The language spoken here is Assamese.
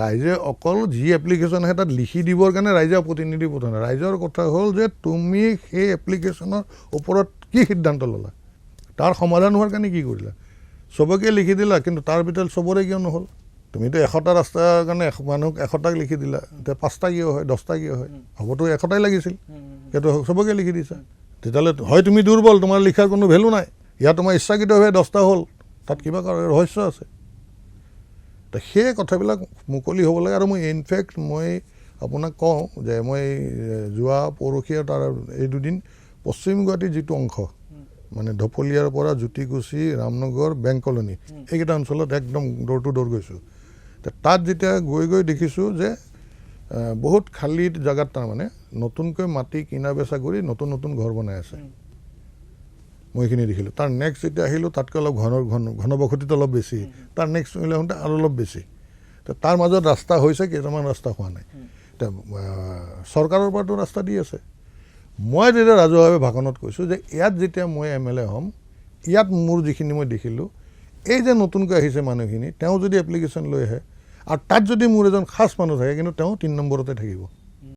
ৰাইজে অকল যি এপ্লিকেশ্যন আহে তাত লিখি দিবৰ কাৰণে ৰাইজে প্ৰতিনিধি পঠোৱা নাই। ৰাইজৰ কথা হ'ল যে তুমি সেই এপ্লিকেশ্যনৰ ওপৰত কি সিদ্ধান্ত ল'লা, তাৰ সমাধান হোৱাৰ কাৰণে কি কৰিলা। চবকে লিখি দিলা, কিন্তু তাৰ ভিতৰত চবৰে কিয় নহ'ল। তুমিতো 100টা ৰাস্তাৰ কাৰণে মানুহক 100টাক লিখি দিলা, এতিয়া 5টা কিয় হয়, 10টা কিয় হয়, হ'বতো 100টাই লাগিছিল, কিন্তু চবকে লিখি দিছা। তেতিয়াহ'লে হয় তুমি দুৰ্বল, তোমাৰ লিখাৰ কোনো ভেলু নাই। ইয়াত তোমাৰ ইচ্ছাকৃতভাৱে 10টা হ'ল, তাত কিবা ৰহস্য আছে। তো সেই কথাবিলাক মুকলি হ'ব লাগে। আৰু মই ইনফেক্ট মই আপোনাক কওঁ যে মই যোৱা পৰহি তাৰ এই দুদিন পশ্চিম গুৱাহাটীৰ যিটো অংশ মানে ঢপলিয়াৰ পৰা জ্যোতিকুচি, ৰামনগৰ, বেংক কলনী, এইকেইটা অঞ্চলত একদম ড'ৰ টু ড'ৰ গৈছোঁ। তাত যেতিয়া গৈ দেখিছোঁ যে বহুত খালী জেগাত তাৰমানে নতুনকৈ মাটি কিনা বেচা কৰি নতুন নতুন ঘৰ বনাই আছে। মই এইখিনি দেখিলোঁ। তাৰ নেক্সট যেতিয়া আহিলোঁ তাতকৈ অলপ ঘনবসতিটো অলপ বেছি, তাৰ নেক্সট আহোঁতে আৰু অলপ বেছি। তো তাৰ মাজত ৰাস্তা হৈছে, কেইটামান ৰাস্তা হোৱা নাই। এতিয়া চৰকাৰৰ পৰাতো ৰাস্তা দি আছে। মই যেতিয়া ৰাজহুৱাভাৱে ভাষণত কৈছোঁ যে ইয়াত যেতিয়া মই MLA হ'ম, ইয়াত মোৰ যিখিনি মই দেখিলোঁ, এই যে নতুনকৈ আহিছে মানুহখিনি, তেওঁ যদি এপ্লিকেশ্যন লৈ আহে আৰু তাত যদি মোৰ এজন খাচ মানুহ থাকে, কিন্তু তেওঁ 3 নম্বৰতে থাকিব।